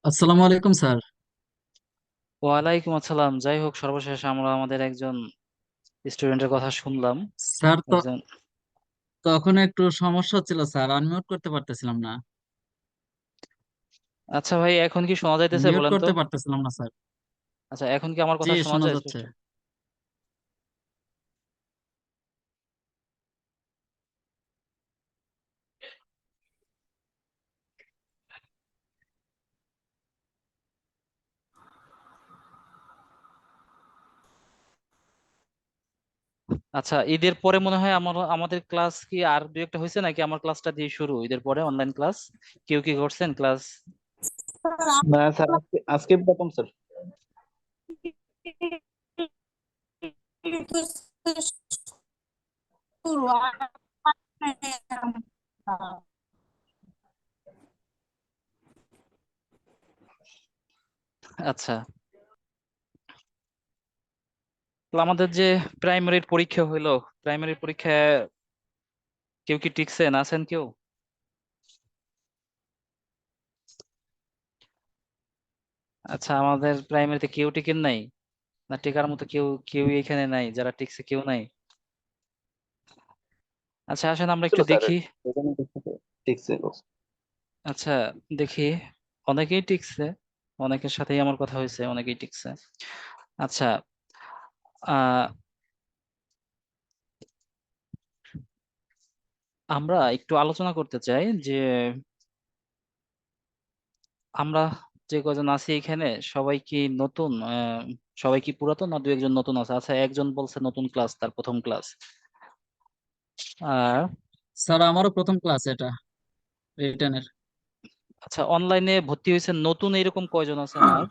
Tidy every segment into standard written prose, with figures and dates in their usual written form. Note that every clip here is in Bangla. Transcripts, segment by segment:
আসসালামু আলাইকুম স্যার। ওয়ালাইকুম আসসালাম। যাই হোক, সর্বশেষ আমরা আমাদের একজন স্টুডেন্টের কথা শুনলাম। স্যার একজন তখন একটু সমস্যা হচ্ছিল স্যার, আনমিউট করতে পারতেছিলাম না। আচ্ছা ভাই, এখন কি শোনা যাইতেছে মিউট বলেন তো? করতে পারতেছিলাম না স্যার। আচ্ছা, এখন কি আমার জি, কথা শোনা শোনা যায় যাচ্ছে। স্পষ্ট? আচ্ছা, ঈদের পরে মনে হয় আমাদের ক্লাস কি আর দুই একটা হয়েছে, নাকি আমার ক্লাসটা দিয়ে শুরু ঈদের পরে অনলাইন ক্লাস? কেউ কি করছেন ক্লাস? না স্যার, আজকে আজকে প্রথম স্যার। আচ্ছা, তো আমাদের যে প্রাইমারির পরীক্ষা হইলো, প্রাইমারি পরীক্ষায় কেউ কি টিকছেন? আছেন কেউ? আচ্ছা, আমাদের প্রাইমারিতে কেউ টিকেন নাই? না টিকার মতো কেউ এখানে নাই? যারা টিকছে কেউ নাই? আচ্ছা, আসেন আমরা ছিল একটু স্যার, দেখি। এখানে ঠিক ছিল। আচ্ছা, দেখি। অনেকেই টিকছে, অনেকের সাথেই আমার কথা হয়েছে, অনেকেই টিকছে। আচ্ছা, আহ আমরা একটু আলোচনা করতে চাই যে আমরা যে কজন আছি এখানে, সবাই কি নতুন? সবাই কি পুরাতন, না দু একজন নতুন আছে? আচ্ছা, একজন বলছে নতুন ক্লাস, তার প্রথম ক্লাস। আর স্যার, আমারও প্রথম ক্লাস এটা, রিটেনের। আচ্ছা, অনলাইনে ভর্তি হয়েছে নতুন এরকম কয়জন আছেন? আর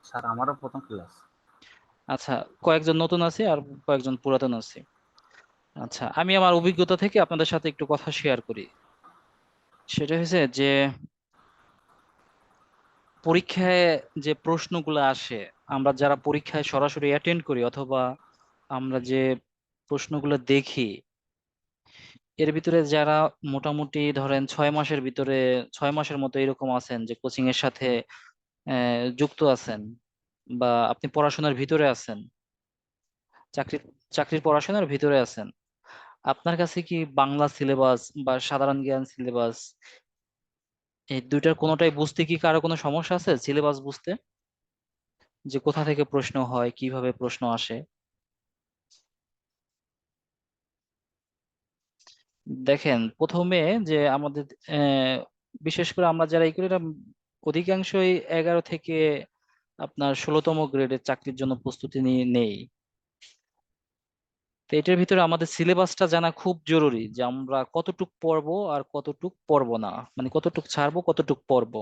স্যার আমারও প্রথম ক্লাস। আচ্ছা, কয়েকজন নতুন আছে আর কয়েকজন পুরাতন আছে। আচ্ছা, আমি আমার অভিজ্ঞতা থেকে আপনাদের সাথে একটু কথা শেয়ার করি। সেটা হয়েছে যে পরীক্ষায় যে প্রশ্নগুলো আসে, আমরা যারা পরীক্ষায় সরাসরি অ্যাটেন্ড করি অথবা আমরা যে প্রশ্নগুলো দেখি, এর ভিতরে যারা মোটামুটি ধরেন 6 মাসের ভিতরে, 6 মাসের মতো এরকম আছেন যে কোচিং এর সাথে যুক্ত আছেন, বা আপনি পড়াশোনার ভিতরে আছেন, চাকরির চাকরির পড়াশোনার ভিতরে আছেন, আপনার কাছে কি বাংলা সিলেবাস বা সাধারণ জ্ঞান সিলেবাস, এই দুইটার কোনোটাই বুঝতে কি কারো কোনো সমস্যা আছে? সিলেবাস বুঝতে, যে কোথা থেকে প্রশ্ন হয়, কিভাবে প্রশ্ন আসে? দেখেন, প্রথমে যে আমাদের আহ, বিশেষ করে আমরা যারা এই করি, এরা অধিকাংশই 11 থেকে আপনার 16তম গ্রেডের চাকরির জন্য প্রস্তুতি নিয়ে নেই। তো এটার ভিতরে আমাদের সিলেবাসটা জানা খুব জরুরি, যে আমরা কতটুক পড়বো আর কতটুক পড়বো না, মানে কতটুক ছাড়বো কতটুক পড়বো,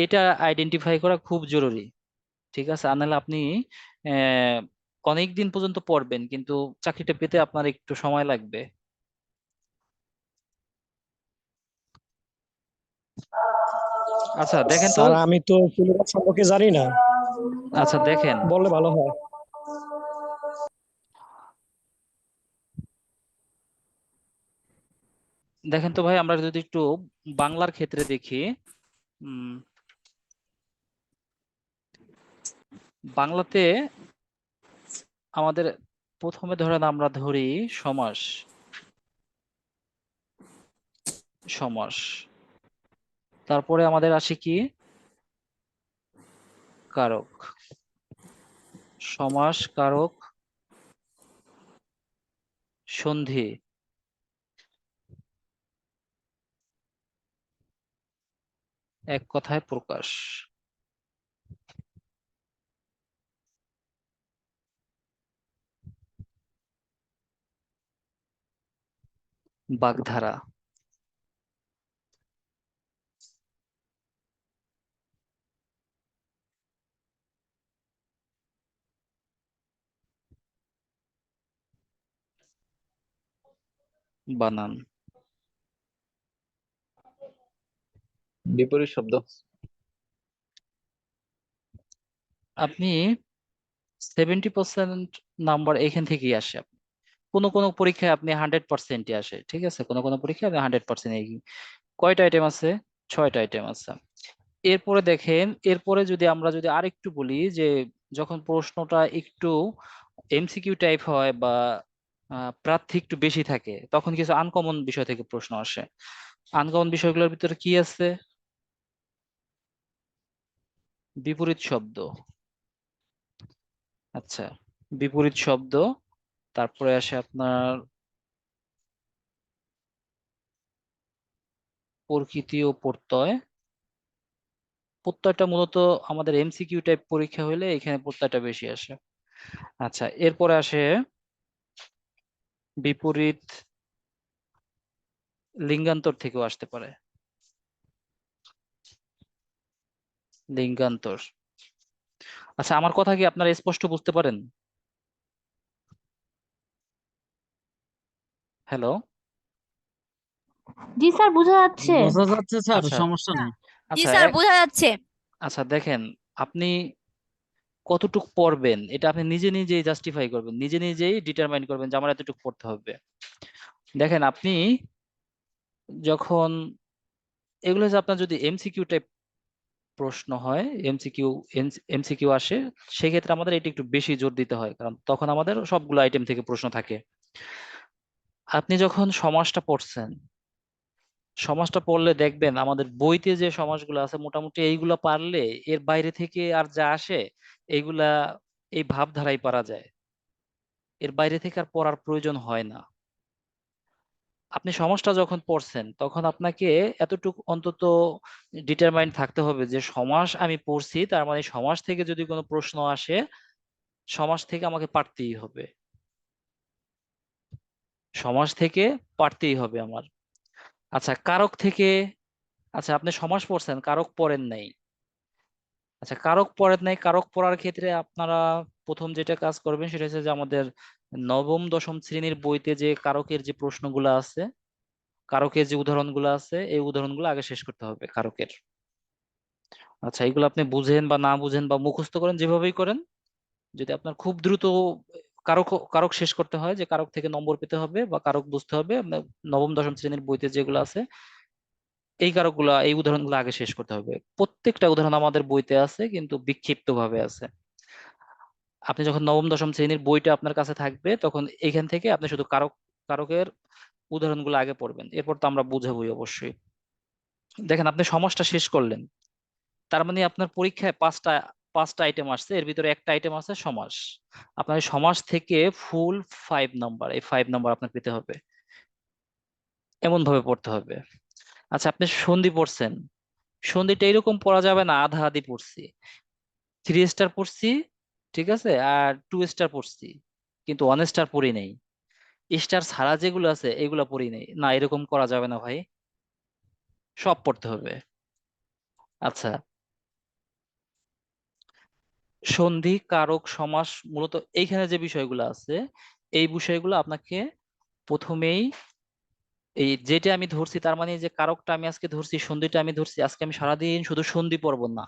এটা আইডেন্টিফাই করা খুব জরুরি। ঠিক আছে? আর নাহলে আপনি আহ অনেক দিন পর্যন্ত পড়বেন, কিন্তু চাকরিটা পেতে আপনার একটু সময় লাগবে। আচ্ছা দেখেন তো। স্যার আমি তো সিলেবাস সম্পর্কে জানি না, আচ্ছা দেখেন, বললে ভালো হয়। দেখেন তো ভাই, আমরা যদি একটু বাংলার ক্ষেত্রে দেখি, উম, বাংলাতে আমাদের প্রথমে ধরেন আমরা ধরি সমাস। সমাস, তারপরে আমাদের আসে কি? কারক। সমাস, কারক, সন্ধি, এক কথায় প্রকাশ। বাগধারা। বানান। বিপরীত শব্দ। আপনি 70% নাম্বার এখান থেকেই আসে। কোনো কোনো পরীক্ষায় আপনি 100%ই আসে, ঠিক আছে? কোনো কোনো পরীক্ষায় আপনি 100%। কয়টা আইটেম আছে? 6টা আইটেম আছে। এরপরে দেখেন, এরপরে যদি আরেকটু বলি যে যখন প্রশ্নটা একটু এমসিকিউ টাইপ হয় বা প্রার্থী একটু বেশি থাকে, তখন কিছু আনকমন বিষয় থেকে প্রশ্ন আসে। আনকমন বিষয়গুলোর ভিতরে কি আছে? বিপরীত শব্দ। আচ্ছা, বিপরীত শব্দ। তারপরে আসে আপনার প্রকৃতি ও প্রত্যয়। প্রত্যয়টা মূলত আমাদের এমসিকিউ টাইপ পরীক্ষা হলে এখানে প্রত্যয়টা বেশি আসে। আচ্ছা, এরপরে আসে বিপরীত লিঙ্গান্তর থেকেও আসতে পারে। লিঙ্গান্তর। আচ্ছা, আমার কথা কি আপনারা স্পষ্ট বুঝতে পারেন? হ্যালো? জি স্যার, বোঝা যাচ্ছে। বোঝা যাচ্ছে স্যার, আচ্ছা সমস্যা নেই। জি আচ্ছা স্যার, বোঝা যাচ্ছে। আচ্ছা দেখেন, আপনি কতটুক পড়বেন এটা আপনি নিজে নিজেই জাস্টিফাই করবেন, নিজে নিজেই ডিটারমাইন করবেন যে আমার এতটুকু পড়তে হবে। দেখেন, আপনি যখন এগুলো যে আপনার যদি এমসিকিউ টাইপ প্রশ্ন হয়, এমসিকিউ আসে, সেক্ষেত্রে আমাদের এটা একটু বেশি জোর দিতে হয়, কারণ তখন আমাদের সবগুলো আইটেম থেকে প্রশ্ন থাকে। আপনি যখন সমাজটা পড়ছেন, সমাজটা পড়লে দেখবেন আমাদের বইতে যে সমাজগুলো আছে মোটামুটি এইগুলা পারলে এর বাইরে থেকে আর যা আসে এইগুলা এই ভাবধারাই পারা যায়, এর বাইরে থেকে আর পড়ার প্রয়োজন হয় না। আপনি সমাজটা যখন পড়ছেন তখন আপনাকে এতটুকু অন্তত ডিটারমাইন্ড থাকতে হবে যে সমাজ আমি পড়ছি, তার মানে সমাজ থেকে যদি কোনো প্রশ্ন আসে সমাজ থেকে আমাকে পারতেই হবে, সমাজ থেকে পারতেই হবে আমার। আচ্ছা, কারক থেকে। আচ্ছা, আপনি সমাজ পড়ছেন, কারক পড়েন নাই। আচ্ছা, কারক পড়েন নাই, কারক পড়ার ক্ষেত্রে আপনারা প্রথম যেটা কাজ করবেন সেটা হচ্ছে যে আমাদের নবম দশম শ্রেণীর বইতে যে কারকের যে প্রশ্নগুলো আছে, কারকের যে উদাহরণগুলো আছে, এই উদাহরণগুলো আগে শেষ করতে হবে কারকের। আচ্ছা, এগুলো আপনি বুঝেন বা না বুঝেন বা মুখস্থ করেন, যেভাবেই করেন, যদি আপনার খুব দ্রুত কারক কারক শেষ করতে হয়, যে কারক থেকে নম্বর পেতে হবে বা কারক বুঝতে হবে, আপনার নবম দশম শ্রেণীর বইতে যেগুলো আছে এই কারকগুলা, এই উদাহরণগুলো আগে শেষ করতে হবে। প্রত্যেকটা উদাহরণ আমাদের বইতে আছে কিন্তু বিক্ষিপ্ত ভাবে আছে। আপনি যখন নবম দশম শ্রেণীর বইটা আপনার কাছে থাকবে তখন এখান থেকে আপনি শুধু কারকের উদাহরণগুলো আগে পড়বেন, এরপর তো আমরা বুঝাবই অবশ্যই। দেখেন, আপনি সমাজটা শেষ করলেন, তার মানে আপনার পরীক্ষায় পাঁচটা আইটেম আসছে, এর ভিতরে একটা আইটেম আছে সমাস। আপনার এই সমাস থেকে ফুল 5 নাম্বার, এই 5 নাম্বার আপনার পেতে হবে, এমন ভাবে পড়তে হবে। আচ্ছা, আপনি সন্ধি পড়ছেন, সন্ধিটা এরকম পড়া যাবে না আধা আধি পড়ছি, 3 স্টার পড়ছি, ঠিক আছে, আর 2 স্টার পড়ছি, কিন্তু 1 স্টার পড়ি নেই, স্টার ছাড়া যেগুলো আছে এগুলো পড়ি নেই, না, এরকম করা যাবে না ভাই, সব পড়তে হবে। আচ্ছা, সন্ধি, কারক, সমাস, মূলত এইখানে যে বিষয়গুলো আছে এই বিষয়গুলো আপনাকে প্রথমেই, এই যেটা আমি ধরছি তার মানে যে কারকটা আমি আজকে ধরছি, সন্ধিটা আমি ধরছি, আজকে আমি সারাদিন শুধু সন্ধি পড়বো না।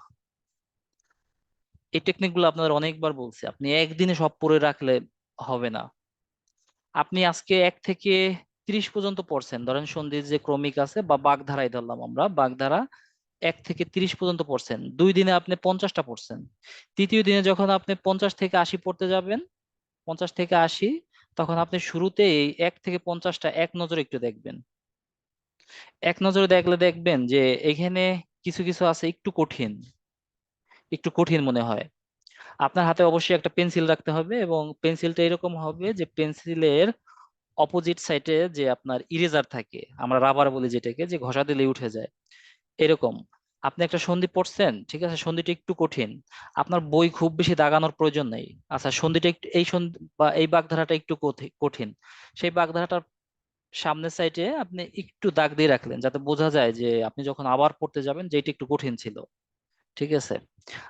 এই টেকনিক গুলো আপনাদের অনেকবার বলছি, আপনি একদিনে সব পড়ে রাখলে হবে না। আপনি আজকে 1 থেকে 30 পর্যন্ত পড়ছেন, ধরেন সন্ধির যে ক্রমিক আছে বা বাগধারায় ধরলাম আমরা, বাগধারা 1 থেকে 30 পর্যন্ত পড়ছেন, 2 দিনে আপনি 50টা পড়ছেন। তৃতীয় দিনে যখন আপনি 50 থেকে 80 পড়তে যাবেন, 50 থেকে 80, তখন আপনি শুরুতে এই 1 থেকে 50টা এক নজরে একটু দেখবেন। এক নজরে দেখলে দেখবেন যে এখানে কিছু কিছু আছে একটু কঠিন, একটু কঠিন মনে হয়। আপনার হাতে অবশ্যই একটা পেন্সিল রাখতে হবে এবং পেন্সিলটা এরকম হবে যে পেন্সিলের অপোজিট সাইডে যে আপনার ইরেজার থাকে, আমরা রাবার বলি যেটাকে, যে ঘষা দিলে উঠে যায়, এরকম। আপনি একটা সন্ধি পড়ছেন, ঠিক আছে, সন্ধিটা একটু কঠিন, আপনার বই খুব বেশি দাগানোর প্রয়োজন নেই। আচ্ছা, সন্ধিটা একটু, এই সন্ধি বা এই বাগধারাটা একটু কঠিন, সেই বাগধারাটার সামনের সাইডে আপনি একটু দাগ দিয়ে রাখলেন যাতে বোঝা যায় যে আপনি যখন আবার পড়তে যাবেন যে এটা একটু কঠিন ছিল, ঠিক আছে।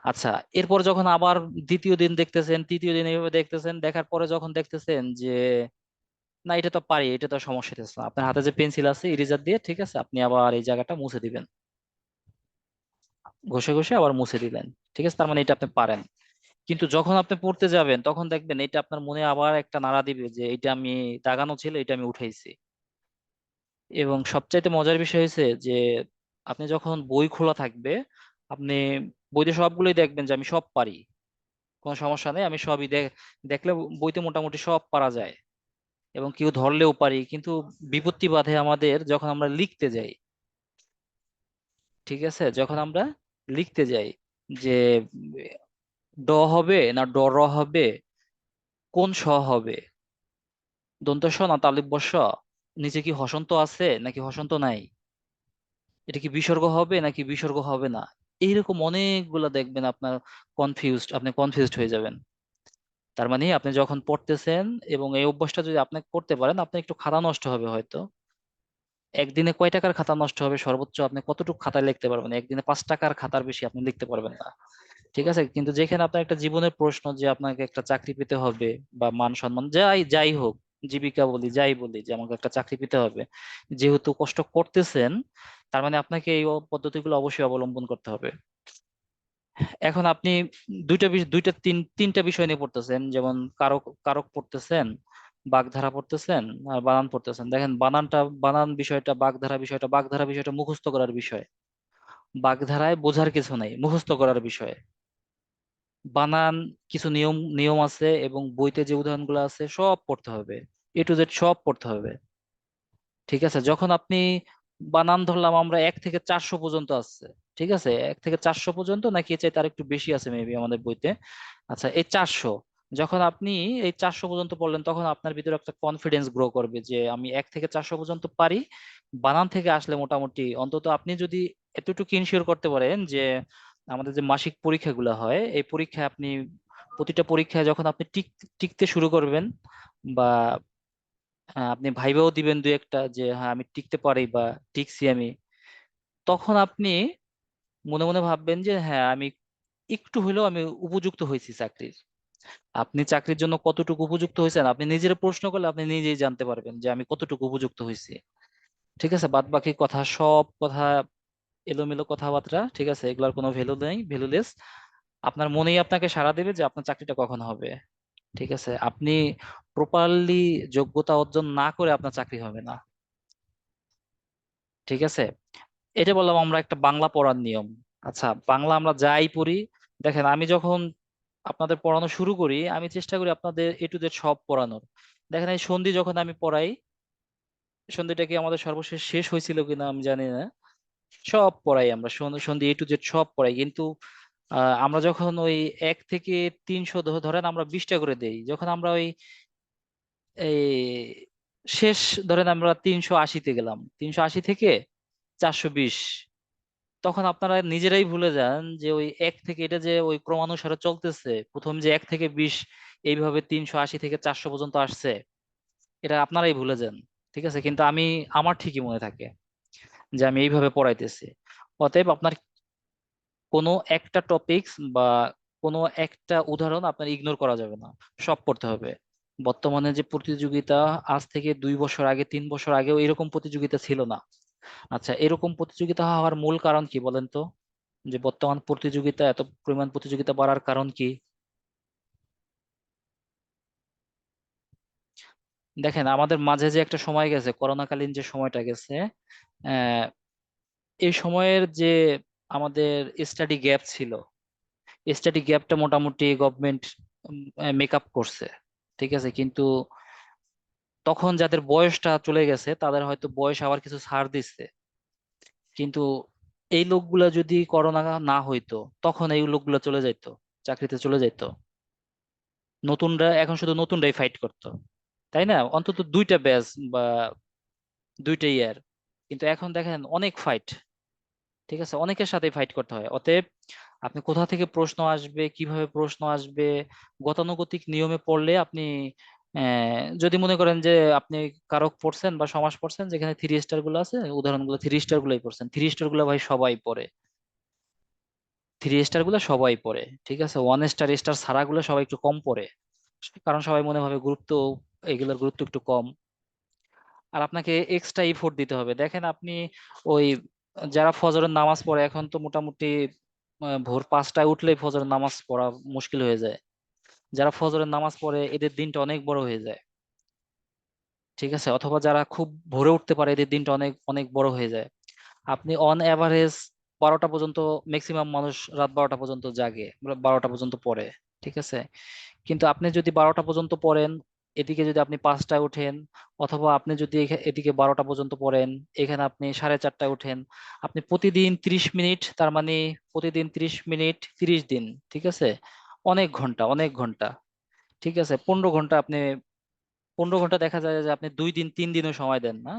আচ্ছা, এরপর যখন আবার দ্বিতীয় দিন দেখতেছেন, তৃতীয় দিন এইভাবে দেখতেছেন, দেখার পরে যখন দেখতেছেন যে না, এটা তো পারি, এটা তো সমস্যা হচ্ছে না, আপনার হাতে যে পেন্সিল আছে ইরেজার দিয়ে, ঠিক আছে, আপনি আবার এই জায়গাটা মুছে দিবেন, ঘষে ঘষে আবার মুছে দিলেন, ঠিক আছে, তার মানে এটা আপনি পারেন। কিন্তু যখন আপনি পড়তে যাবেন তখন দেখবেন এটা আপনার মনে আবার একটা নাড়া দিবে যে এটা আমি দাগানো ছিল, এটা আমি উঠাইছি। এবং সবচাইতে মজার বিষয় হয়েছে যে আপনি যখন বই খোলা থাকবে, আপনি বইতে সবগুলোই দেখবেন যে আমি সব পারি, কোনো সমস্যা নেই, আমি সবই দেখলে বইতে মোটামুটি সব পারা যায়, এবং কেউ ধরলেও পারি। কিন্তু বিপত্তি বাধে আমাদের যখন আমরা লিখতে যাই। ঠিক আছে, যখন আমরা লিখতে যাই যে ড হবে না র হবে, কোন স হবে, দন্ত স না তালব্য স, নিচে কি হসন্ত আছে নাকি হসন্ত নাই, এটা কি বিসর্গ হবে নাকি বিসর্গ হবে না, এইরকম অনেকগুলো দেখবেন আপনার আপনি কনফিউজড হয়ে যাবেন। তার মানে আপনি যখন পড়তেছেন, এবং এই অভ্যাসটা যদি আপনি করতে পারেন, আপনার একটু খাতা নষ্ট হবে হয়তো। একদিনে কয় টাকার খাতা নষ্ট হবে, সর্বোচ্চ আপনি কতটুকু খাতায় লিখতে পারবেন? একদিনে 5 টাকার খাতার বেশি আপনি লিখতে পারবেন না। ঠিক আছে, কিন্তু যেখানে আপনার একটা জীবনের প্রশ্ন, যে আপনাকে একটা চাকরি পেতে হবে, বা মান সম্মান যাই যাই হোক, জীবিকা বলি যাই বলি, যে আমাকে একটা চাকরি পেতে হবে, যেহেতু কষ্ট করতেছেন, তার মানে আপনাকে এই পদ্ধতিগুলো অবশ্যই অবলম্বন করতে হবে। এখন আপনি তিনটা বিষয় নিয়ে পড়তেছেন, যেমন কারক কারক পড়তেছেন, বাগধারা পড়তেছেন, আর বানান পড়তেছেন। দেখেন, বানান বিষয়টা, বাগধারা বিষয়টা মুখস্থ করার বিষয়। বাগধারায় বোঝার কিছু নাই, মুখস্থ করার বিষয়। বানান কিছু নিয়ম নিয়ম আছে, এবং বইতে যে উদাহরণগুলো আছে সব পড়তে হবে, A to Z সব পড়তে হবে। ঠিক আছে, যখন আপনি বানান ধরলাম আমরা 1 থেকে 400 পর্যন্ত আছে। ঠিক আছে, 1 থেকে 400 পর্যন্ত, নাকি এর চাইতে আর একটু বেশি আছে মেবি আমাদের বইতে। আচ্ছা, এই 400, যখন আপনি এই 400 পর্যন্ত পড়লেন, তখন আপনার ভিতরে একটা কনফিডেন্স গ্রো করবে যে আমি 1 থেকে 400 পর্যন্ত পারি। বানান থেকে আসলে মোটামুটি অন্তত আপনি যদি এতটুকু ইনশিওর করতে পারেন যে আমাদের যে মাসিক পরীক্ষাগুলো হয়, এই পরীক্ষায় আপনি প্রতিটা পরীক্ষায় যখন আপনি টিকতে শুরু করবেন, বা আপনি ভাইবাও দিবেন দুই একটা, যে হ্যাঁ আমি টিকতে পারি বা টিকছি আমি, তখন আপনি মনে মনে ভাববেন যে হ্যাঁ আমি একটু হলেও আমি উপযুক্ত হয়েছি চাকরির। আপনি চাকরির জন্য কতটুকু উপযুক্ত হয়েছেন, আপনি নিজের প্রশ্ন করলে আপনি নিজেই জানতে পারবেন যে আমি কতটুকু উপযুক্ত হয়েছি। ঠিক আছে, বাদ বাকি কথা, সব কথা এলোমেলো কথাবার্তা, ঠিক আছে, এগুলোর কোনো ভ্যালু নেই, ভ্যালুলেস। আপনার মনেই আপনাকে সাড়া দেবে যে আপনার চাকরিটা কখন হবে। ঠিক আছে, আপনি প্রপারলি যোগ্যতা অর্জন না করে আপনার চাকরি হবে না। ঠিক আছে, এটা বললাম আমরা একটা বাংলা পড়ার নিয়ম। আচ্ছা, বাংলা আমরা যাই পড়ি, দেখেন আমি যখন আপনাদের পড়ানো শুরু করি, আমি চেষ্টা করি আপনাদের A to Z সব পড়ানোর। দেখেন, এই সন্ধি যখন আমি পড়াই, সন্ধিটা কি আমাদের সর্বশেষ শেষ হয়েছিল কিনা আমি জানি না, সব পড়াই আমরা, সন্ধি A to Z সব পড়াই। কিন্তু আমরা যখন ওই 1 থেকে 300 ধরেন আমরা 20টা করে দেই, যখন আমরা ওই এই শেষ, ধরেন আমরা 380-তে গেলাম, 380 থেকে 420, তখন আপনারা নিজেরাই ভুলে যান যে ওই 1 থেকে, এটা যে ওই ক্রমানুসারে চলতেছে, প্রথম যে 1 থেকে 20 এইভাবে 380 থেকে 400 পর্যন্ত আসছে, এটা আপনারাই ভুলে যান। ঠিক আছে, কিন্তু আমার ঠিকই মনে থাকে যে আমি এইভাবে পড়াইতেছি। অতএব আপনার কোনো একটা টপিকস বা কোনো একটা উদাহরণ আপনার ইগনোর করা যাবে না, সব পড়তে হবে। বর্তমানে যে প্রতিযোগিতা, আজ থেকে 2 বছর আগে 3 বছর আগেও এরকম প্রতিযোগিতা ছিল না। আচ্ছা, এরকম প্রতিযোগিতা হওয়ার মূল কারণ কি বলেন তো? যে বর্তমান প্রতিযোগিতা, এত পরিমাণ প্রতিযোগিতা বাড়ার কারণ কি? দেখেন, আমাদের মাঝে যে একটা সময় গেছে, করোনাকালীন যে সময়টা গেছে, আহ এই সময়ের যে আমাদের স্টাডি গ্যাপ ছিল, স্টাডি গ্যাপটা মোটামুটি গভর্নমেন্ট মেক আপ করছে। ঠিক আছে, কিন্তু তখন যাদের বয়সটা চলে গেছে, তাদের হয়তো বয়স আবার কিছু ছাড় দিচ্ছে। কিন্তু এই লোকগুলা যদি করোনা না হইতো, তখন এই লোকগুলা চলে যাইতো, চাকরিতে চলে যাইতো। নতুনরা এখন শুধু নতুনরাই ফাইট করতো, তাই না? অন্তত 2টা ব্যাচ বা 2টা ইয়ার। কিন্তু এখন দেখেন অনেক ফাইট। ঠিক আছে, অনেকের সাথে ফাইট করতে হয়। অতএব আপনি কোথা থেকে প্রশ্ন আসবে, কিভাবে প্রশ্ন আসবে, গতানুগতিক নিয়মে পড়লে আপনি যদি মনে করেন যে আপনি কারক পড়ছেন বা সমাস পড়ছেন, যেখানে 3 স্টার গুলো আছে, উদাহরণগুলো 3 স্টার গুলোই পড়ছেন, 3 স্টার গুলো ভাই সবাই পড়ে, 3 স্টার গুলো সবাই পড়ে। ঠিক আছে, 1 স্টার স্টার ছাড়া গুলো সবাই একটু কম পড়ে, কারণ সবাই মনে ভাবে এগুলোর গুরুত্ব একটু কম। আর আপনাকে এক্সট্রা ইফোর্ট দিতে হবে। দেখেন, আপনি ওই যারা ফজরের নামাজ পড়ে, এখন তো মোটামুটি ভোর 5টায় উঠলেই ফজরের নামাজ পড়া মুশকিল হয়ে যায়। যারা ফজরের নামাজ পড়ে, এদের দিনটা অনেক বড় হয়ে যায়। ঠিক আছে, অথবা যারা খুব ভোরে উঠতে পারে, এদের দিনটা অনেক অনেক বড় হয়ে যায়। আপনি অন অ্যাভারেজ 12টা পর্যন্ত, ম্যাক্সিমাম মানুষ রাত 12টা পর্যন্ত জাগে, 12টা পর্যন্ত পড়ে, ঠিক আছে। কিন্তু আপনি যদি 12টা পর্যন্ত পড়েন, এদিকে যদি আপনি 5টায় ওঠেন, অথবা আপনি যদি এদিকে 12টা পর্যন্ত পড়েন, এখানে আপনি 4:30টায় ওঠেন, আপনি প্রতিদিন 30 মিনিট, তার মানে প্রতিদিন 30 মিনিট 30 দিন, ঠিক আছে, অনেক ঘন্টা, অনেক ঘন্টা, ঠিক আছে। 15 ঘন্টা আপনি, 15 ঘন্টা দেখা যায় যে আপনি 2 দিন 3 দিনও সময় দেন না,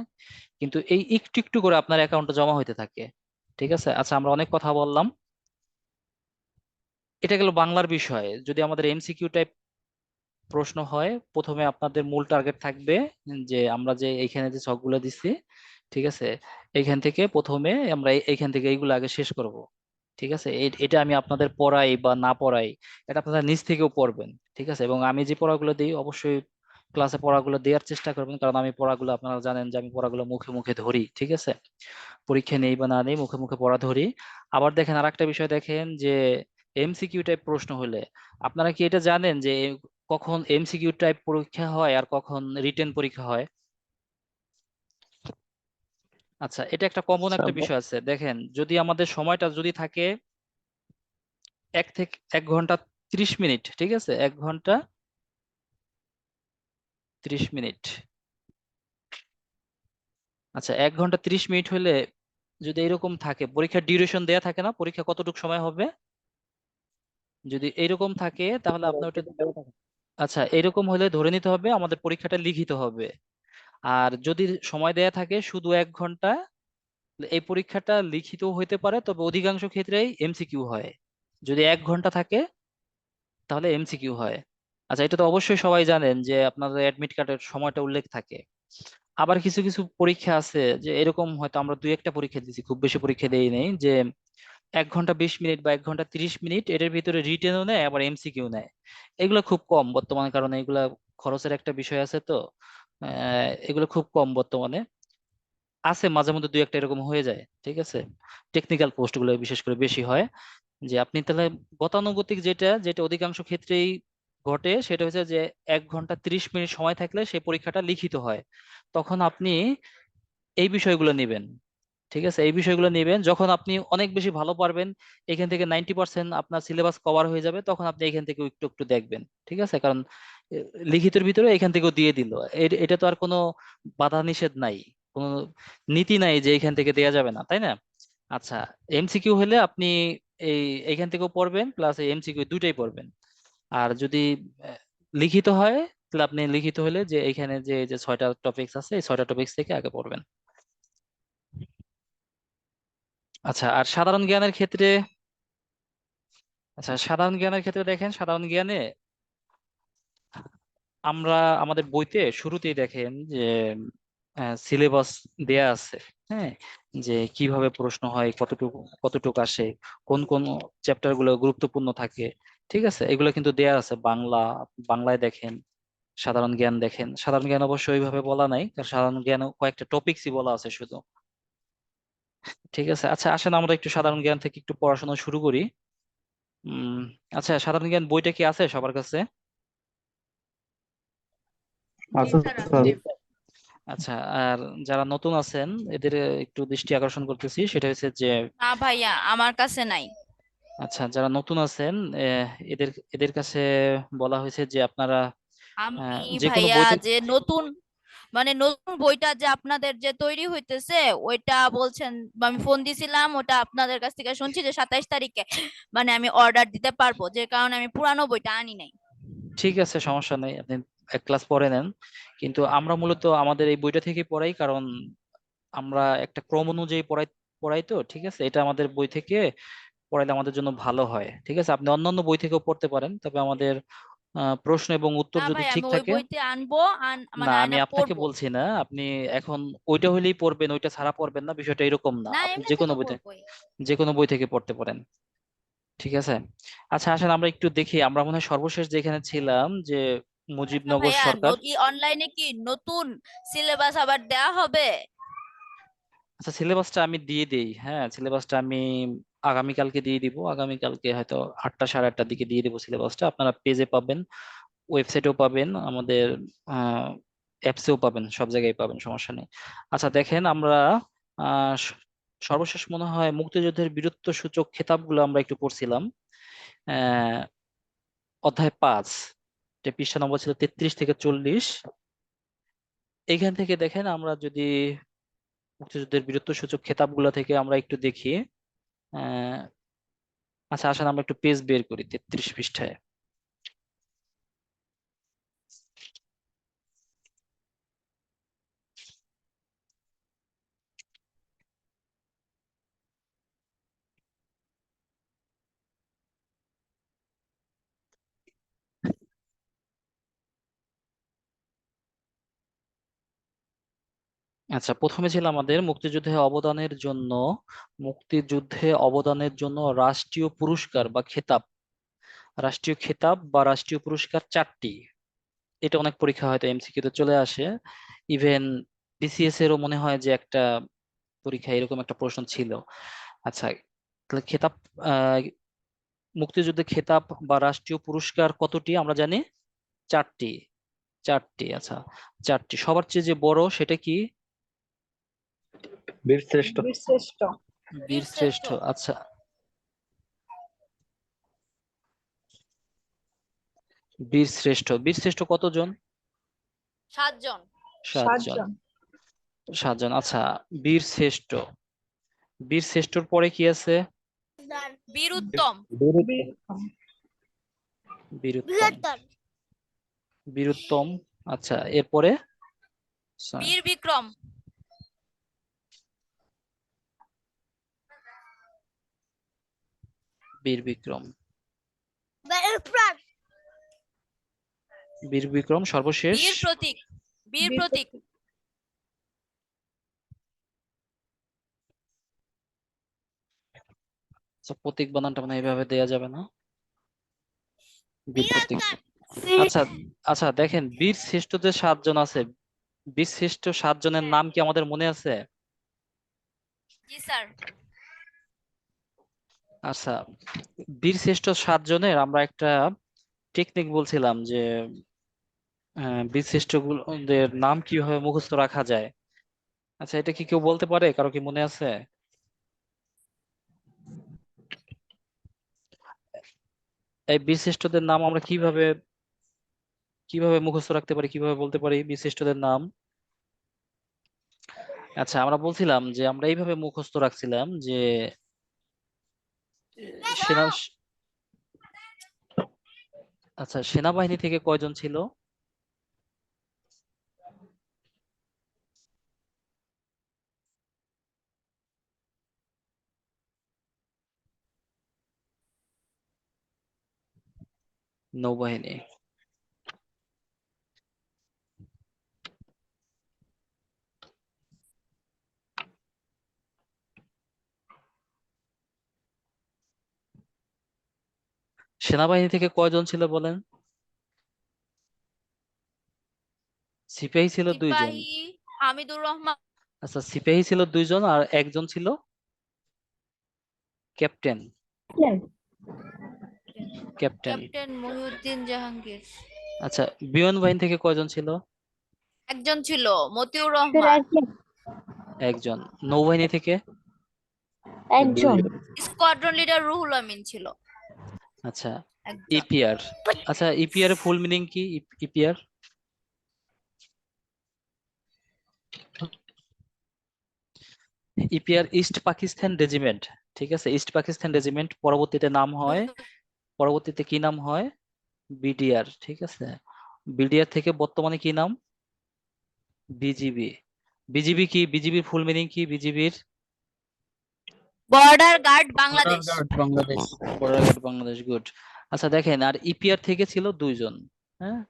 কিন্তু এই একটু একটু করে আপনার অ্যাকাউন্টে জমা হইতে থাকে, ঠিক আছে। আচ্ছা, আমরা অনেক কথা বললাম, এটা গেল বাংলার বিষয়। যদি আমাদের এমসিকিউ টাইপ প্রশ্ন হয়, প্রথমে আপনাদের মূল টার্গেট থাকবে যে আমরা যে এইখানে যে ছকগুলো দিচ্ছি, ঠিক আছে, এইখান থেকে প্রথমে আমরা এইখান থেকে এইগুলো আগে শেষ করব, ঠিক আছে। এটা আমি আপনাদের পড়াই বা না পড়াই, এটা আপনারা নিজ থেকেও পড়বেন, ঠিক আছে। এবং আমি যে পড়াগুলো দিই, অবশ্যই ক্লাসে পড়াগুলো দেওয়ার চেষ্টা করবেন, কারণ আমি পড়াগুলো, আপনারা জানেন যে আমি পড়াগুলো মুখে মুখে ধরি, ঠিক আছে। পরীক্ষা নেই বা না নেই, মুখে মুখে পড়া ধরি। আবার দেখেন আরেকটা বিষয়, দেখেন যে এমসিকিউ টাইপ প্রশ্ন হলে আপনারা কি এটা জানেন যে কখন এমসিকিউ টাইপ পরীক্ষা হয় আর কখন রিটেন পরীক্ষা হয়? আচ্ছা, এটা একটা কমন আচ্ছা, একটা বিষয় আছে। দেখেন, যদি আমাদের সময়টা যদি থাকে 1 ঘন্টা 30 মিনিট, ঠিক আছে, 1 ঘন্টা 30 মিনিট, আচ্ছা, 1 ঘন্টা 30 মিনিট হলে যদি এরকম থাকে, পরীক্ষার ডিউরেশন দেয়া থাকে না, পরীক্ষা কতটুকু সময় হবে, যদি এরকম থাকে তাহলে আপনার ওটা, আচ্ছা, এরকম হলে ধরে নিতে হবে আমাদের পরীক্ষাটা লিখিত হবে। আর যদি সময় দেয়া থাকে শুধু 1 ঘন্টা, এই পরীক্ষাটা লিখিত হইতে পারে, তবে অধিকাংশ ক্ষেত্রেই এমসিকিউ হয়। যদি 1 ঘন্টা থাকে তাহলে এমসিকিউ হয়। আচ্ছা, এটা তো অবশ্যই সবাই জানেন যে আপনাদের অ্যাডমিট কার্ডের সময়টা উল্লেখ থাকে। আবার কিছু কিছু পরীক্ষা আছে যে এরকম, হয়তো আমরা 2-1টা পরীক্ষা দিয়েছি, খুব বেশি পরীক্ষা দেই নেই, যে 1 ঘন্টা 20 মিনিট বা 1 ঘন্টা 30 মিনিট এটার ভিতরে রিটেনও নেয়, আবার এমসিকিউ নেয়। এগুলো খুব কম বর্তমানে, কারণ এগুলা খরচের একটা বিষয় আছে তো, এগুলো খুব কম বর্তমানে। আছে মাঝে মধ্যে 2-1টা এরকম হয়ে যায়, ঠিক আছে। টেকনিক্যাল পোস্ট গুলো বিশেষ করে বেশি হয়। যে আপনি তাহলে গতানুগতিক যেটা যেটা অধিকাংশ ক্ষেত্রেই ঘটে, সেটা হচ্ছে যে 1 ঘন্টা 30 মিনিট সময় থাকলে সেই পরীক্ষাটা লিখিত হয়। তখন আপনি এই বিষয়গুলো নেবেন, ঠিক আছে। এই বিষয়গুলো নেবেন যখন আপনি অনেক বেশি ভালো পারবেন, এখান থেকে 90% আপনার সিলেবাস কভার হয়ে যাবে, তখন আপনি এখান থেকে একটু একটু দেখবেন, ঠিক আছে। কারণ লিখিতের ভিতরে এখান থেকেও দিয়ে দিল, এটা তো আর কোনো বাধা নিষেধ নাই, কোনো নীতি নাই যে এখান থেকে দেয়া যাবে না, তাই না? আচ্ছা, এমসিকিউ হলে আপনি এই এইখান থেকেও পড়বেন, প্লাস এই এমসিকিউ দুইটাই পড়বেন। আর যদি আহ, লিখিত হয়, তাহলে আপনি লিখিত হলে যে এখানে যে যে 6টা টপিকস আছে, এই 6টা টপিকস থেকে আগে পড়বেন। আচ্ছা, আর সাধারণ জ্ঞানের ক্ষেত্রে, আচ্ছা, সাধারণ জ্ঞানের ক্ষেত্রে দেখেন, সাধারণ জ্ঞানে আমরা আমাদের বইতে শুরুতেই দেখেন যে সিলেবাস দেয়া আছে, হ্যাঁ, যে কিভাবে প্রশ্ন হয়, কতটুকু কতটুকু আসে, কোন কোন চ্যাপ্টার গুলো গুরুত্বপূর্ণ থাকে, ঠিক আছে, এগুলো কিন্তু দেয়া আছে। বাংলায় দেখেন, সাধারণ জ্ঞান দেখেন, সাধারণ জ্ঞান অবশ্যই ওইভাবে বলা নাই, কারণ সাধারণ জ্ঞান কয়েকটা টপিকসই বলা আছে শুধু, ঠিক আছে। আচ্ছা, আসেন আমরা একটু সাধারণ জ্ঞান থেকে একটু পড়াশোনা শুরু করি। উম আচ্ছা, সাধারণ জ্ঞান বইটা কি আছে সবার কাছে? আচ্ছা স্যার। আচ্ছা, আর যারা নতুন আছেন এদের একটু দৃষ্টি আকর্ষণ করতেছি, সেটা হচ্ছে যে, না ভাইয়া, আমার কাছে নাই। আচ্ছা, যারা নতুন আছেন এদের এদের কাছে বলা হয়েছে যে আপনারা আমি যে কোনো ভাইয়া বই থেকে, যে নতুন, মানে নতুন বইটা যে আপনাদের যে তৈরি হইতেছে ওইটা বলছেন, আমি ফোন দিছিলাম, ওটা আপনাদের কাছ থেকে শুনছি যে 27 তারিখে মানে আমি অর্ডার দিতে পারবো, যে কারণে আমি পুরানো বইটা আনি নাই। ঠিক আছে, সমস্যা নেই, আপনি এক ক্লাস পড়ে নেন। কিন্তু আমরা মূলত আমাদের এই বইটা থেকে পড়াই, কারণ আমরা একটা ক্রম অনুযায়ী পড়াই পড়াই তো, ঠিক আছে। এটা আমাদের বই থেকে পড়াইলে আমাদের জন্য ভালো হয়, ঠিক আছে। আপনি অন্যান্য বই থেকেও পড়তে পারেন, তবে আমাদের প্রশ্ন এবং উত্তর না যদি ভাই, ঠিক আমি ওই থাকে, বইতে আনবো, না, মানে আমি আয়না আপনাকে পড়বো। বলছি না আপনি এখন ওইটা হলেই পড়বেন, ওইটা ছাড়া পড়বেন না, বিষয়টা এরকম না। না, আপনি এমনিতে যে তো কোনো বইতে, পড়বোই। যে কোনো বই থেকে পড়তে পারেন, ঠিক আছে। আচ্ছা, আসেন আমরা একটু দেখি, আমরা মনে হয় সর্বশেষ যেখানে ছিলাম যে আচ্ছা মুজিবনগর ভাইয়া, সরকার। অনলাইনে কি নতুন সিলেবাস আবার দেয়া হবে? আচ্ছা, সিলেবাসটা আমি দিয়ে দিই, হ্যাঁ, সিলেবাসটা আমি আগামীকালকে দিয়ে দিব, আগামীকালকে হয়তো 8টা 8:30টার দিকে দিয়ে দিব সিলেবাসটা। আপনারা পেজে পাবেন, ওয়েবসাইটেও পাবেন, আমাদের অ্যাপসেও পাবেন, সব জায়গায় পাবেন, সমস্যা নেই। আচ্ছা, দেখেন আমরা সর্বশেষ মনে হয় মুক্তিযুদ্ধের বীরত্ব সূচক খেতাবগুলো আমরা একটু পড়ছিলাম। আহ অধ্যায় 5, যে পৃষ্ঠা নম্বর ছিল 33 থেকে 40। এইখান থেকে দেখেন, আমরা যদি মুক্তিযুদ্ধের বীরত্ব সূচক খেতাবগুলো থেকে আমরা একটু দেখি। আহ আচ্ছা, আসেন আমরা একটু পেজ বের করি 33 পৃষ্ঠায়। আচ্ছা, প্রথমে ছিল আমাদের মুক্তিযুদ্ধে অবদানের জন্য রাষ্ট্রীয় পুরস্কার বা খেতাব। রাষ্ট্রীয় খেতাব বা রাষ্ট্রীয় পুরস্কার 4টি। এটা অনেক পরীক্ষা হয়তো এমসিকিউ তে চলে আসে। ইভেন বিসিএস এরও মনে হয় যে একটা পরীক্ষা এরকম একটা প্রশ্ন ছিল। আচ্ছা, তাহলে খেতাব, আহ মুক্তিযুদ্ধে খেতাব বা রাষ্ট্রীয় পুরস্কার কতটি আমরা জানি? 4টি। 4টি, আচ্ছা। 4টি। সবার চেয়ে যে বড় সেটা কি? বীরশ্রেষ্ঠ। বীরশ্রেষ্ঠ। আচ্ছা, বীরশ্রেষ্ঠ কতজন? 7 জন। 7 জন। 7 জন, আচ্ছা। বীরশ্রেষ্ঠ, বীরশ্রেষ্ঠর পরে কি আছে? বীরুত্তম। বীরুত্তম। বীরুত্তম, আচ্ছা। এরপরে বীর বিক্রম। বীর বিক্রম। বীর বিক্রম সর্বশেষ। বীর প্রতীক। বীর প্রতীক। আচ্ছা, প্রতীক বানানটা মানে এইভাবে দেয়া যাবে না। বীর প্রতীক। আচ্ছা আচ্ছা, দেখেন বীর শ্রেষ্ঠ যে 7 জন আছে, বীর শ্রেষ্ঠ 7 জনের নাম কি আমাদের মনে আছে? জি স্যার। আচ্ছা, বীর শ্রেষ্ঠ 7 জনের আমরা একটা টেকনিক বলছিলাম যে বীর শ্রেষ্ঠ গুলোদের নাম কিভাবে মুখস্থ রাখা যায়। আচ্ছা, এটা কি কেউ বলতে পারে? কারো কি মনে আছে? এই বীর শ্রেষ্ঠদের নাম আমরা কিভাবে কিভাবে মুখস্থ রাখতে পারি, কিভাবে বলতে পারি বীর শ্রেষ্ঠদের নাম? আচ্ছা, আমরা বলছিলাম যে আমরা এইভাবে মুখস্থ রাখছিলাম যে সেনা আচ্ছা, সেনাবাহিনী থেকে কয়জন ছিল? নৌবাহিনী। সেনাবাহিনী থেকে কয়জন ছিল বলেন? সিপাহী ছিল 2 জন। সিপাহী হামিদুর রহমান। আচ্ছা, সিপাহী ছিল 2 জন আর একজন ছিল captain. Captain. Captain Mohiuddin Jahangir. আচ্ছা, বিমান বাহিনী থেকে কয়জন ছিল? একজন ছিল মতিউর রহমান। একজন। নৌবাহিনী থেকে? একজন। স্কোয়াড্রন লিডার রুহুল আমিন ছিল আচ্ছা, একজন। ইপিআর। আচ্ছা, ইপিআর এর ফুল মিনিং কি? EPR EPR east Pakistan regiment. ঠিক আছে, ইস্ট পাকিস্তান রেজিমেন্ট পরবর্তীতে কি নাম হয়? বিডিআর। ঠিক আছে, বিডিআর থেকে বর্তমানে কি নাম? বিজিবি। বিজিবি কি? বিজিবির ফুল মিনিং কি? বিজিবির border guard border Bangladesh. Guard Bangladesh. Border guard Bangladesh, good. আচ্ছা, দেখেন, আর ইপিআর থেকে ছিল 2 জন। হ্যাঁ,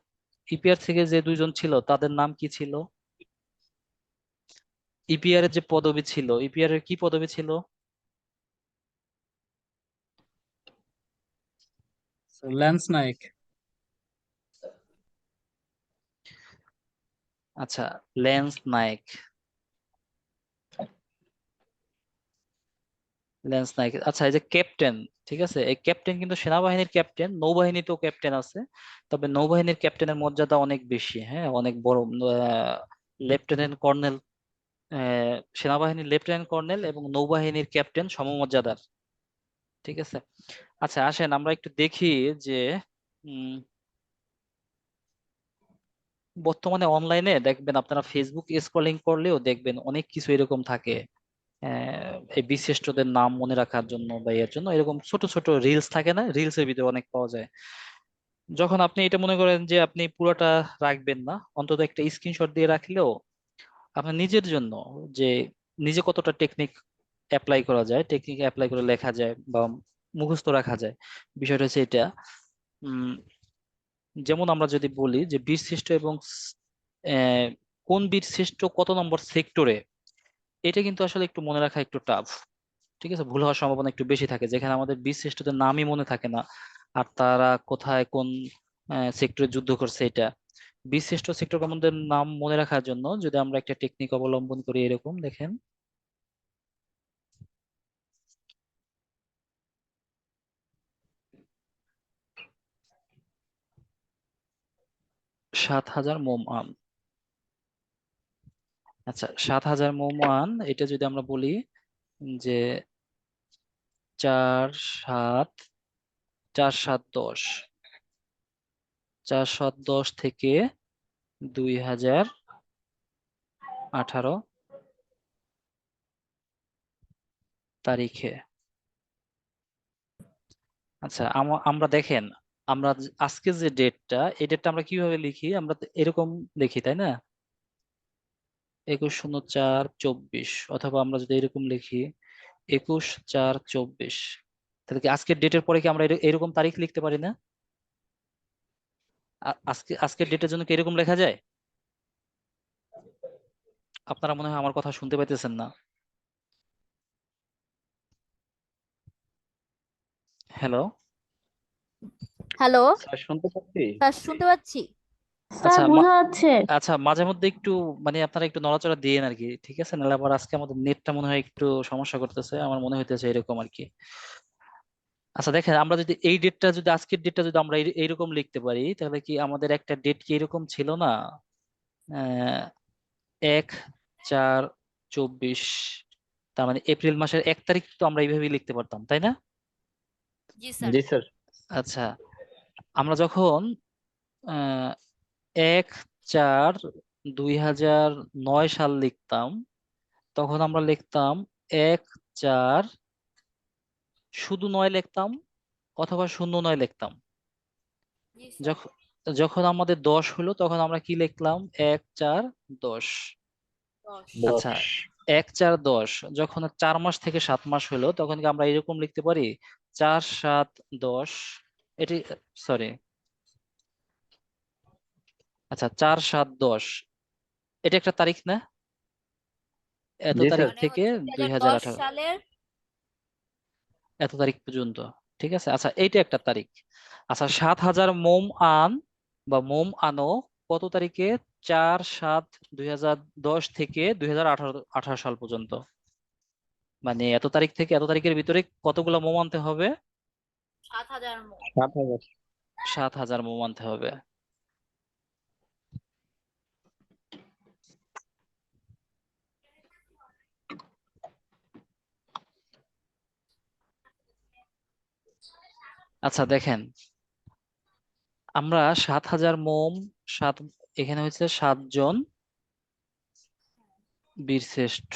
ইপিআর থেকে যে 2 জন ছিল তাদের নাম কি ছিল? ইপিআর এর যে পদবি ছিল, ইপিআর এর কি পদবি ছিল? ল্যান্স নাইক। আচ্ছা, ল্যান্স নায়েক। ল্যান্স নায়েক, আচ্ছা। এই যে ক্যাপ্টেন, ঠিক আছে, এই ক্যাপ্টেন কিন্তু সেনাবাহিনীর ক্যাপ্টেন, নৌবাহিনীতেও ক্যাপ্টেন আছে। তবে নৌবাহিনীর ক্যাপ্টেনের মর্যাদা অনেক বেশি, হ্যাঁ, অনেক বড়। লেফটেন্যান্ট কর্নেল সেনাবাহিনীর লেফটেন্যান্ট কর্নেল এবং নৌবাহিনীর ক্যাপ্টেন সমমর্যাদার। ঠিক আছে। আচ্ছা আসেন আমরা একটু দেখি যে উম, বর্তমানে অনলাইনে দেখবেন আপনারা ফেসবুক স্ক্রলিং করলেও দেখবেন অনেক কিছু এরকম থাকে। এই বীরশ্রেষ্ঠদের নাম মনে রাখার জন্য বা এর জন্য এরকম ছোট ছোট রিলস থাকে না, রিলসের ভিতরে অনেক পাওয়া যায়। যখন আপনি এটা মনে করেন যে আপনি পুরোটা রাখবেন না, অন্তত একটা স্ক্রিনশট দিয়ে রাখলেও আপনার নিজের জন্য, যে নিজে কতটা টেকনিক অ্যাপ্লাই করা যায়, টেকনিক অ্যাপ্লাই করে লেখা যায় বা মুখস্থ রাখা যায়, বিষয়টা হচ্ছে এটা। উম, যেমন আমরা যদি বলি যে বীরশ্রেষ্ঠ এবং আহ, কোন বীরশ্রেষ্ঠ কত নম্বর সেক্টরে, এটা কিন্তু আসলে একটু মনে রাখা একটু টাফ। ঠিক আছে, ভুল হওয়ার সম্ভাবনা একটু বেশি থাকে, যেখানে আমাদের বীরশ্রেষ্ঠদের নামই মনে থাকে না আর তারা কোথায় কোন সেক্টরে যুদ্ধ করছে এটা। বীরশ্রেষ্ঠ সেক্টর কমান্ডারদের নাম মনে রাখার জন্য যদি আমরা একটা টেকনিক অবলম্বন করি, এরকম দেখেন। সাত হাজার মোম আম। আচ্ছা 7,000 মোম এটা যদি আমরা বলি যে 4 7 4 7 10, 4 7 10 থেকে 2018 তারিখে। আচ্ছা আমরা দেখেন, আমরা আজকে যে ডেটটা, এই ডেটটা আমরা কিভাবে লিখি, আমরা তো এরকম লিখি তাই না, 21/04/24, অথবা আমরা যদি এরকম লিখি 21/4/24, তাহলে কি আজকের ডেটের পরে কি আমরা এরকম তারিখ লিখতে পারি না? আজকের ডেটের জন্য কি এরকম লেখা যায়? আপনারা মনে হয় আমার কথা শুনতে পাইতেছেন না। হ্যালো। হ্যালো, স্যার শুনতে পাচ্ছি। স্যার শুনতে পাচ্ছি। আচ্ছা আচ্ছা মাঝে মধ্যে একটু মানে আপনারা একটু নড়াচড়া দিয়েন আর কি, ঠিক আছে, নাহলে আবার আজকে আমাদের নেটটা মনে হয় একটু সমস্যা করতেছে, আমার মনে হইতেছে এরকম আর কি। আচ্ছা দেখেন, আমরা যদি এই ডেটটা, যদি আজকের ডেটটা যদি আমরা এইরকম লিখতে পারি, তাহলে কি আমাদের একটা ডেট কি এরকম ছিল না, 1/4/24, তার মানে এপ্রিল মাসের 1 তারিখ তো আমরা এইভাবেই লিখতে পারতাম তাই না? জি স্যার। জি স্যার। আচ্ছা আমরা যখন আহ 1/4/2009 সাল লিখতাম, তখন আমরা লিখতাম 1/4, শুধু 9 লিখতাম অথবা 0-9 লিখতাম। জি স্যার। যখন যখন আমাদের 10 হলো তখন আমরা কি লিখলাম, 1/4/10। 10। আচ্ছা 10। 1/4/10, যখন 4 মাস থেকে 7 মাস হলো তখন কি আমরা এরকম লিখতে পারি, 4/7/10। এটি সরি, আচ্ছা 4/7/10, এটা একটা তারিখ না, এত জি তারিখ স্যার। মানে থেকে হচ্ছে 2010 2018 সালের এত তারিখ পর্যন্ত। ঠিক আছে, আচ্ছা এইটা একটা তারিখ। আচ্ছা 7,000 মোম আন বা মোম আনো কত তারিখে, 4/7/2010 থেকে 2018 সাল পর্যন্ত, মানে এত তারিখ থেকে এত তারিখের ভিতরে কতগুলো মোম আনতে হবে, 7,000 মোট। 7,000। 7,000 মোম আনতে হবে। আচ্ছা দেখেন, আমরা 7,000 মোম, সাত, এখানে হচ্ছে 7 জন বীরশ্রেষ্ঠ।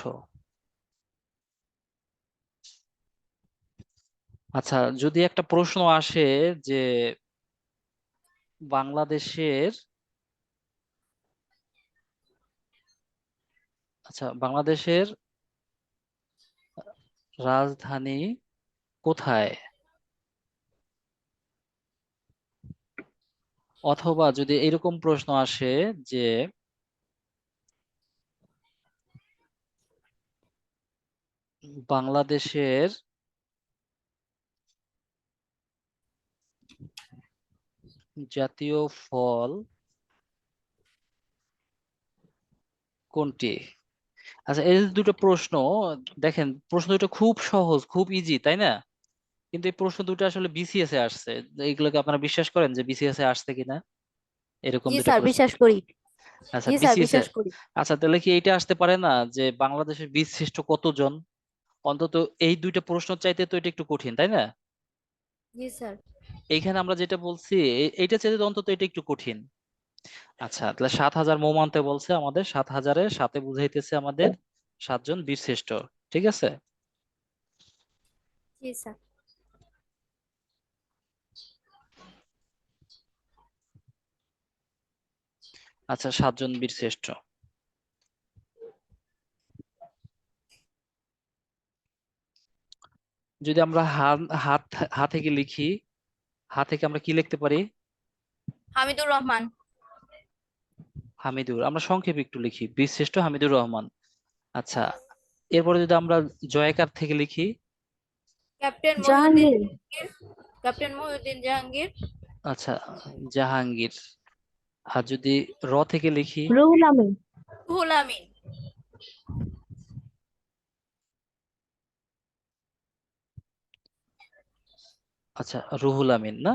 আচ্ছা যদি একটা প্রশ্ন আসে যে বাংলাদেশের, আচ্ছা বাংলাদেশের রাজধানী কোথায়, অথবা যদি এরকম প্রশ্ন আসে যে বাংলাদেশের জাতীয় ফল কোনটি। আচ্ছা এই যে দুটো প্রশ্ন, দেখেন প্রশ্ন দুটো খুব সহজ, খুব ইজি তাই না, কিন্তু এই প্রশ্ন দুটো আসলে বিসিএস এ আসছে। এইগুলোকে আপনারা বিশ্বাস করেন যে বিসিএস এ আসছে কিনা, এরকম জি দুটো স্যার, প্রশ্ন? বিশ্বাস করি। আচ্ছা জি স্যার, বিসিএস বিশ্বাস করি। আচ্ছা তাহলে কি এইটা আসতে পারে না যে বাংলাদেশের বীর শ্রেষ্ঠ কতজন? অন্তত এই দুইটা প্রশ্ন চাইতে তো এটা একটু কঠিন, তাই না? জি স্যার। এইখানে আমরা যেটা বলছি এইটা চাইতে তো অন্তত এটা একটু কঠিন। আচ্ছা তাহলে 7,000 মোম আনতে বলছে, আমাদের 7,000-এর সাথে বুঝাইতেছে আমাদের 7 জন বীর শ্রেষ্ঠ। ঠিক আছে। জি স্যার। আচ্ছা 7 জন বীর শ্রেষ্ঠ। যদি আমরা হাত হা থেকে লিখি, হা থেকে আমরা কি লিখতে পারি? হামিদুর রহমান। হামিদুর। আমরা সংক্ষেপে একটু লিখি, বীর শ্রেষ্ঠ হামিদুর রহমান। আচ্ছা এরপরে যদি আমরা জয়কার থেকে লিখি, ক্যাপ্টেন মহিউদ্দিন জাহাঙ্গীর। জাহাঙ্গীর। ক্যাপ্টেন মহিউদ্দিন জাহাঙ্গীর। আচ্ছা জাহাঙ্গীর। আর যদি র থেকে লিখি, রুহুল আমিন। রুহুল আমিন। আচ্ছা রুহুল আমিন না?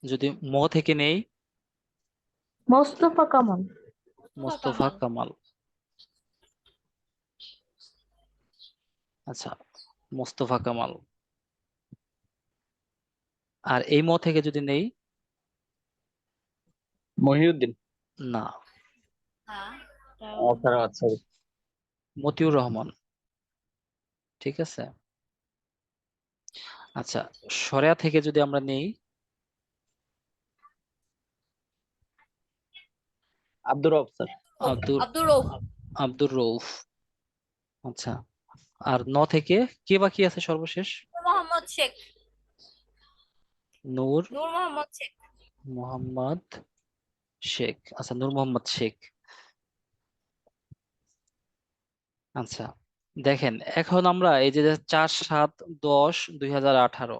যদি ম থেকে নেই, মোস্তফা কামাল। মোস্তফা কামাল। আচ্ছা মোস্তফা কামাল। আর এই ম থেকে যদি নেই, মহিউদ্দিন। না, হ্যাঁ। স্যার আচ্ছা। মতিউর রহমান। ঠিক আছে। আচ্ছা সরেয়া থেকে যদি আমরা নেই, আব্দুর রব স্যার। আব্দুর আব্দুর রউফ। আব্দুর রউফ। আচ্ছা আর ন থেকে কে বাকি আছে সর্বশেষ? মোহাম্মদ শেখ। নূর নূর মোহাম্মদ শেখ। মোহাম্মদ শেখ। আচ্ছা নূর মোহাম্মদ শেখ। আচ্ছা দেখেন এখন আমরা এই যে 4/7/10/2018,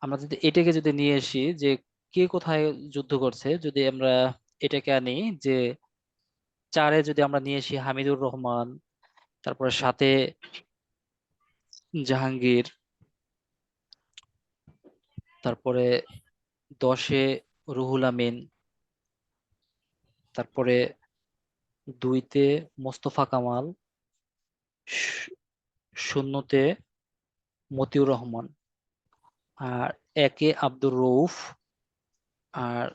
আমরা যদি এটাকে যদি নিয়ে আসি যে কে কোথায় যুদ্ধ করছে, যদি আমরা এটাকে আনি যে 4-এ যদি আমরা নিয়ে আসি হামিদুর রহমান, তারপরে 7-এ জাহাঙ্গীর, তারপরে 10-এ রুহুল আমিন, তারপরে 2-তে মোস্তফা কামাল, 0-তে মতিউর রহমান, আর 1-এ আব্দুর রউফ, আর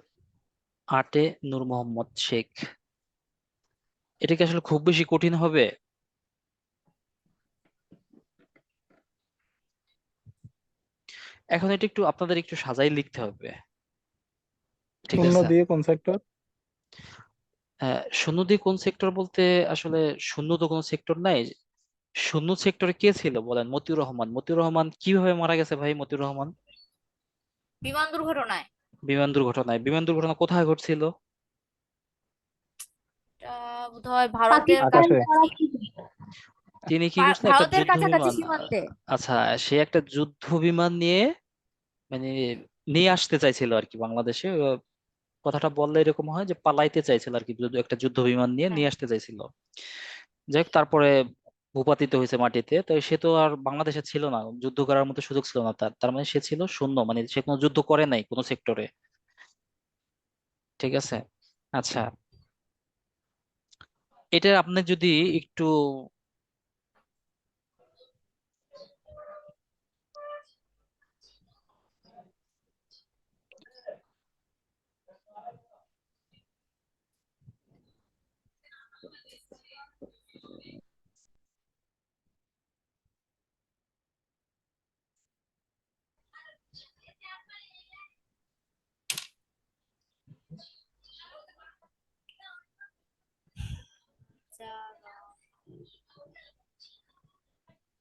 8-এ নূর মোহাম্মদ শেখ। এটা কি আসলে খুব বেশি কঠিন হবে? এখন এটা একটু আপনাদের একটু সাজাই লিখতে হবে। ঠিক শূন্য আছে। দিয়ে কোন সেক্টর? শূন্য দিয়ে কোন সেক্টর বলতে আসলে শূন্য তো কোনো সেক্টর নাই। শূন্য সেক্টরে কে ছিল বলেন? মতিউর রহমান। মতিউর রহমান কিভাবে মারা গেছে ভাই? মতিউর রহমান বিমান দুর্ঘটনায়। বিমান দুর্ঘটনায়। বিমান দুর্ঘটনা কোথায় ঘটছিল? এটা বোধহয় ভারতের পাকিস্তান আকাশে। কাছাকাছি। তিনি কি করছেন? একটা ভারতের যুদ্ধ কাছাকাছি বিমান। সীমান্তে। আচ্ছা সে একটা যুদ্ধ বিমান নিয়ে মানে নিয়ে আসতে চাইছিল আর কি বাংলাদেশে। কথাটা বললে এরকম হয় যে পালাইতে চাইছিল আর কি, একটা যুদ্ধ বিমান নিয়ে হ্যাঁ। নিয়ে আসতে চাইছিল। যাই হোক তারপরে ভূপাতিত হয়েছে মাটিতে। তো সে তো আর বাংলাদেশে ছিল না, যুদ্ধ করার মতো সুযোগ ছিল না তার। তার মানে সে ছিল শূন্য, মানে সে কোনো যুদ্ধ করে নাই কোনো সেক্টরে। ঠিক আছে। আচ্ছা এটা আপনি যদি একটু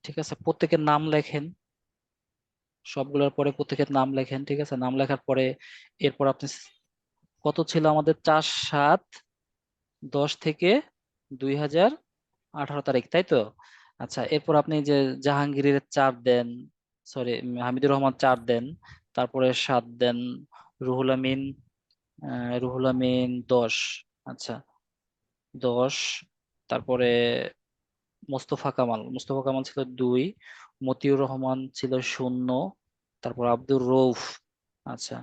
ঠিক আছে প্রত্যেকের নাম লেখেন, সবগুলোর পরে প্রত্যেকের নাম লেখেন। ঠিক আছে নাম লেখার পরে এরপর আপনি কত ছিল আমাদের? 4/7/10 থেকে 2018 তারিখ, তাই তো? আচ্ছা এরপর আপনি যে জাহাঙ্গীরের 4 দেন, সরি হামিদুর রহমান 4 দেন, তারপরে 7 দেন, রুহুল আমিন, রুহুল আমিন 10। আচ্ছা 10। তারপরে মোস্তফা কামাল ছিল 2, মতিউর রহমান ছিল 0, তারপর আব্দুর রউফ। আচ্ছা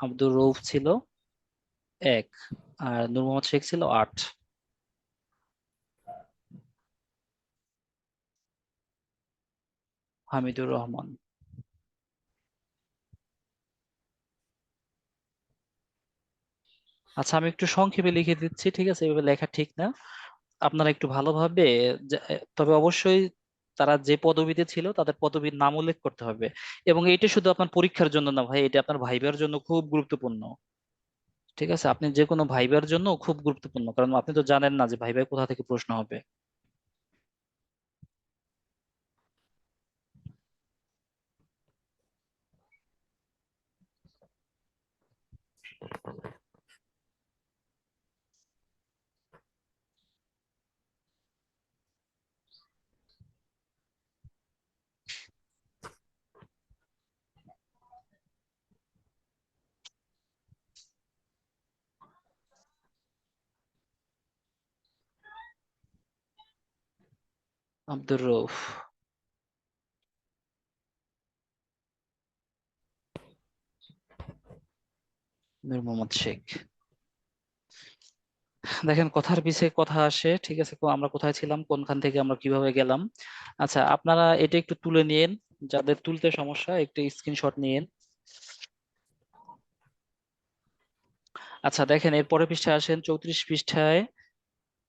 আব্দুর রউফ ছিল 1, আর নূর মোহাম্মদ শেখ ছিল 8। হামিদুর রহমান। আচ্ছা, আমি একটু সংক্ষেপে লিখে দিচ্ছি, ঠিক আছে? এভাবে লেখা ঠিক না, আপনারা একটু ভালোভাবে তবে অবশ্যই তারা যে পদবিতে ছিল তাদের পদবীর নাম উল্লেখ করতে হবে। এবং এটা শুধু আপনার পরীক্ষার জন্য না ভাই, এটা আপনার ভাইবার জন্য খুব গুরুত্বপূর্ণ। ঠিক আছে, আপনি যে কোনো ভাইবার জন্য খুব গুরুত্বপূর্ণ, কারণ আপনি তো জানেন না যে ভাইবায় কোথা থেকে প্রশ্ন হবে। আব্দুর রউফ। নূর মোহাম্মদ শেখ। দেখেন, কথার পিছে কথা আসে, ঠিক আছে? আমরা কোথায় ছিলাম, কোনখান থেকে আমরা কিভাবে গেলাম। আচ্ছা, আপনারা এটা একটু তুলে নিন, যাদের তুলতে সমস্যা একটু স্ক্রিনশট নিন। আচ্ছা দেখেন, এর পরের পৃষ্ঠায় আসেন, 34 পৃষ্ঠায়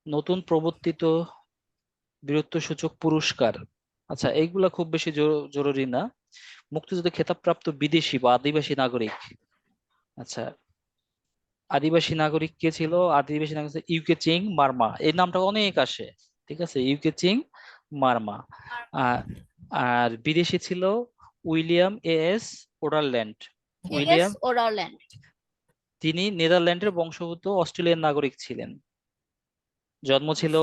নতুন প্রবর্তিত বীরত্বসূচক পুরস্কার। আচ্ছা, এইগুলা খুব বেশি জরুরি না। মুক্তিযুদ্ধে খেতাবপ্রাপ্ত বিদেশি বা আদিবাসী নাগরিক। আচ্ছা, আদিবাসী নাগরিক কে ছিল? আদিবাসী নাগরিক ইউকে চিং মারমা। এই নামটা অনেক আসে, ঠিক আছে? ইউকে চিং মারমা। আর আর বিদেশি ছিল উইলিয়াম এস ওডারল্যান্ড। উইলিয়াম, ওরারল্যান্ড। তিনি নেদারল্যান্ডের বংশোদ্ভূত অস্ট্রেলিয়ান নাগরিক ছিলেন। জন্ম ছিল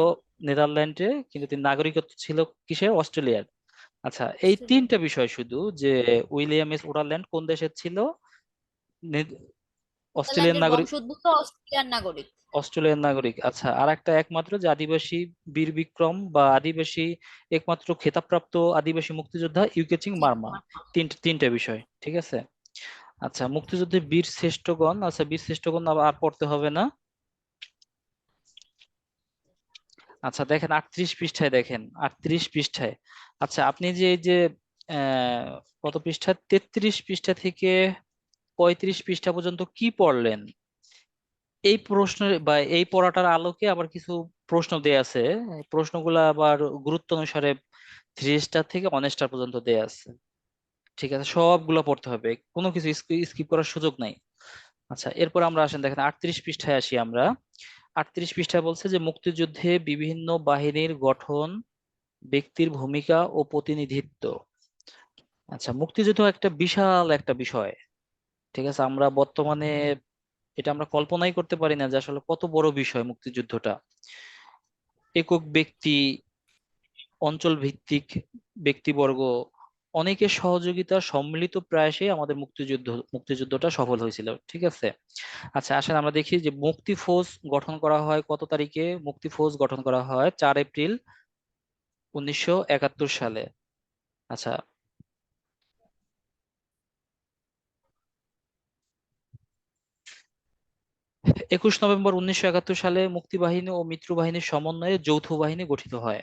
নেদারল্যান্ডে, কিন্তু তিনি নাগরিকত্ব ছিল কিসের? অস্ট্রেলিয়ার। আচ্ছা, এই তিনটা বিষয় শুধু, যে উইলিয়াম এস ওডারল্যান্ড কোন দেশের ছিল? অস্ট্রেলিয়ান নেদারল্যান্ডের নাগরিক। বংশোদ্ভূত অস্ট্রেলিয়ান নাগরিক। অস্ট্রেলিয়ান নাগরিক। আচ্ছা, আর একটা একমাত্র যে আদিবাসী বীর বিক্রম বা আদিবাসী একমাত্র খেতাবপ্রাপ্ত আদিবাসী মুক্তিযোদ্ধা ইউকে চিং মারমা। তিনটা বিষয়, ঠিক আছে? আচ্ছা, মুক্তিযুদ্ধে বীর শ্রেষ্ঠগণ। আচ্ছা, বীর শ্রেষ্ঠগণ আর পড়তে হবে না। আচ্ছা দেখেন, 38 পৃষ্ঠায় দেখেন, 38 পৃষ্ঠায়। আচ্ছা, আপনি যে এই যে কত পৃষ্ঠা, 33 পৃষ্ঠা থেকে 35 পৃষ্ঠা পর্যন্ত কি পড়লেন? এই প্রশ্নের বা এই পড়াটার আলোকে আবার কিছু প্রশ্ন দেয়া আছে। এই প্রশ্নগুলো আবার গুরুত্ব অনুসারে 3 স্টার থেকে 1 স্টার পর্যন্ত দেয়া আছে, ঠিক আছে? সবগুলো পড়তে হবে, কোনো কিছু স্কিপ করার সুযোগ নাই। আচ্ছা, এরপর আমরা আসেন, দেখেন 38 পৃষ্ঠায় আসি আমরা। 38 পৃষ্ঠায় বলছে যে মুক্তিযুদ্ধে বিভিন্ন বাহিনীর গঠন, ব্যক্তির ভূমিকা ও প্রতিনিধিত্ব। আচ্ছা, মুক্তিযুদ্ধ একটা বিশাল একটা বিষয়, ঠিক আছে? আমরা বর্তমানে এটা আমরা কল্পনাই করতে পারি না যে আসলে কত বড় বিষয় মুক্তিযুদ্ধটা। একক ব্যক্তি, অঞ্চল ভিত্তিক ব্যক্তিবর্গ, অনেকের সহযোগিতা, সম্মিলিত প্রয়াসে আমাদের মুক্তিযুদ্ধটা সফল হয়েছিল, ঠিক আছে? আচ্ছা, আসেন আমরা দেখি যে মুক্তি ফৌজ গঠন করা হয় কত তারিখে? মুক্তি ফৌজ গঠন করা হয় 4 এপ্রিল 1971 সালে। আচ্ছা, 21 নভেম্বর 1971 সালে মুক্তিবাহিনী ও মিত্রবাহিনীর সমন্বয়ে যৌথ বাহিনী গঠিত হয়।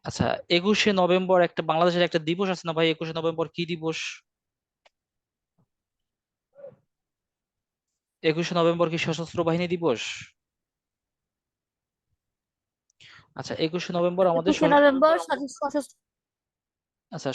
আচ্ছা, 21শে নভেম্বর একটা বাংলাদেশের একটা দিবস আছে না ভাই? 21শে নভেম্বর কি দিবস? 21শে নভেম্বর কি সশস্ত্র বাহিনী দিবস? আচ্ছা, 21শে নভেম্বর আমাদের 21শে নভেম্বর সশস্ত্র। আচ্ছা,